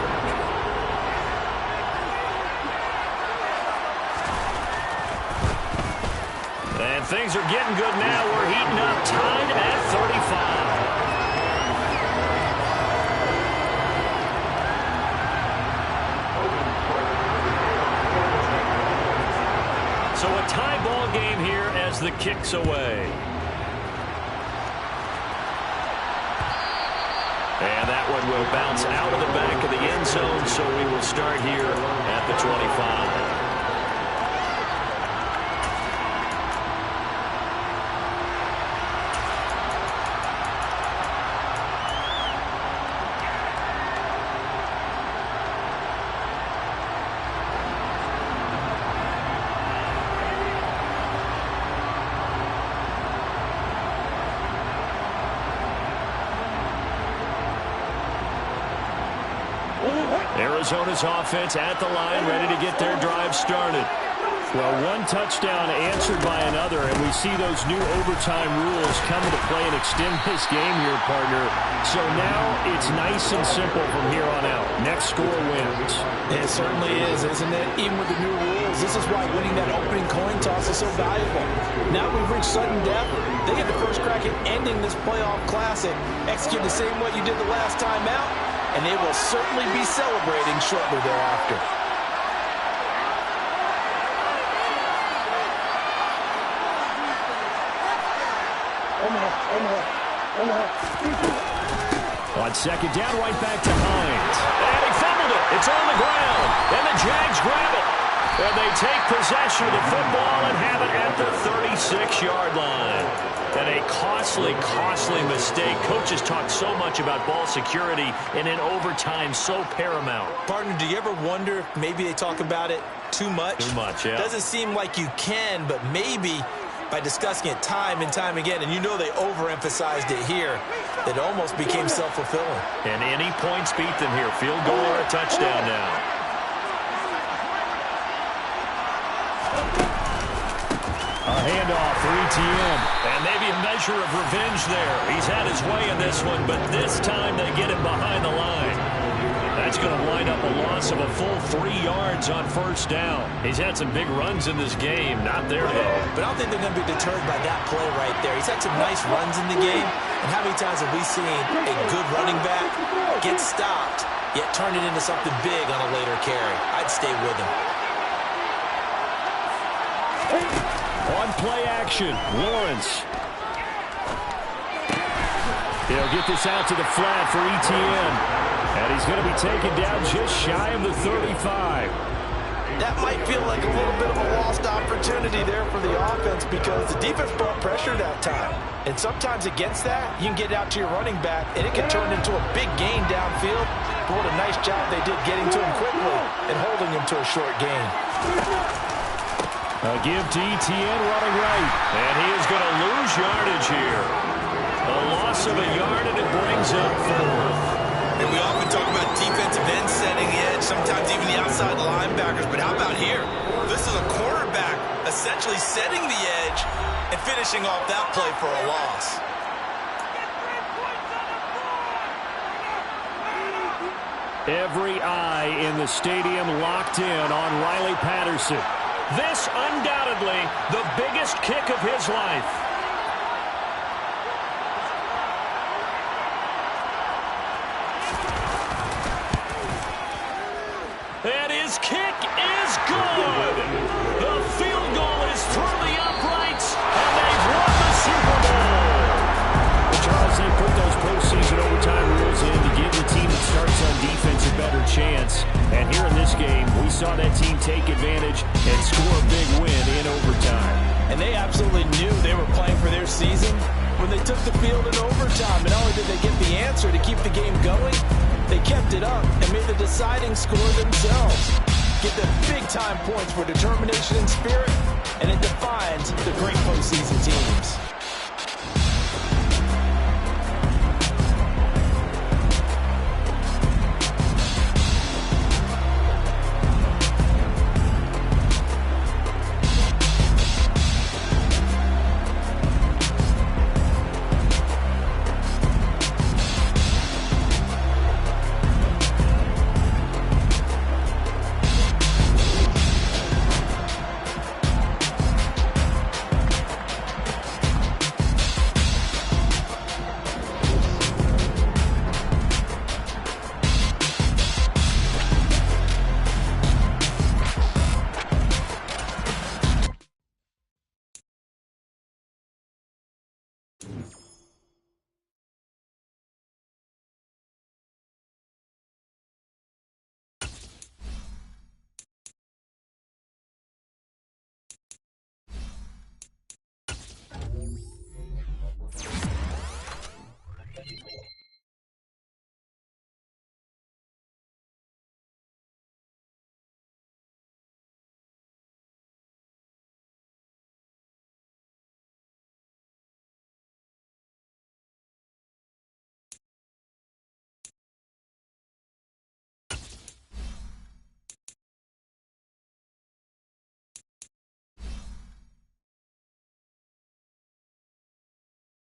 And things are getting good now. We're heating up, tied at 35. So a tie ball game here as the kick's away. And that one will bounce out of the back of the end zone, so we will start here at the 25. Arizona's offense at the line, ready to get their drive started. Well, one touchdown answered by another, and we see those new overtime rules come into play and extend this game here, partner. So now it's nice and simple from here on out. Next score wins. It certainly is, isn't it? Even with the new rules, this is why winning that opening coin toss is so valuable. Now we've reached sudden death. They get the first crack at ending this playoff classic. Execute the same way you did the last time out, and they will certainly be celebrating shortly thereafter. On second down, right back to Hines. And he fumbled it. It's on the ground. And the Jags grab it. And they take possession of the football and have it at the 36-yard line. And a costly, costly mistake. Coaches talk so much about ball security, and in overtime, so paramount. Partner, do you ever wonder if maybe they talk about it too much? Too much, yeah. Doesn't seem like you can, but maybe by discussing it time and time again, and you know they overemphasized it here, it almost became self-fulfilling. And any points beat them here. Field goal or a touchdown now. A handoff for ETN. And maybe a measure of revenge there. He's had his way in this one, but this time they get him behind the line. That's going to wind up a loss of a full 3 yards on first down. He's had some big runs in this game. Not there, though. But I don't think they're going to be deterred by that play right there. He's had some nice runs in the game. And how many times have we seen a good running back get stopped, yet turn it into something big on a later carry? I'd stay with him. On play action, Lawrence. He'll get this out to the flat for ETN. And he's going to be taken down just shy of the 35. That might feel like a little bit of a lost opportunity there for the offense because the defense brought pressure that time. And sometimes against that, you can get out to your running back, and it can turn into a big gain downfield. But what a nice job they did getting to him quickly and holding him to a short gain. A give to ETN running right. And he is going to lose yardage here. A loss of a yard, and it brings up 4. And we often talk about defensive ends setting the edge, sometimes even the outside linebackers. But how about here? This is a cornerback essentially setting the edge and finishing off that play for a loss. Every eye in the stadium locked in on Riley Patterson. This undoubtedly the biggest kick of his life. And his kick is good. The field goal is through the uprights, and they've won the Super Bowl. Charles, they put those postseason overtime rules in to give the team that starts on defense a better chance. And here in this game, we saw that team take advantage and score a big win in overtime. And they absolutely knew they were playing for their season when they took the field in overtime. And not only did they get the answer to keep the game going, they kept it up and made the deciding score themselves. Get the big-time points for determination and spirit, and it defines the great postseason teams.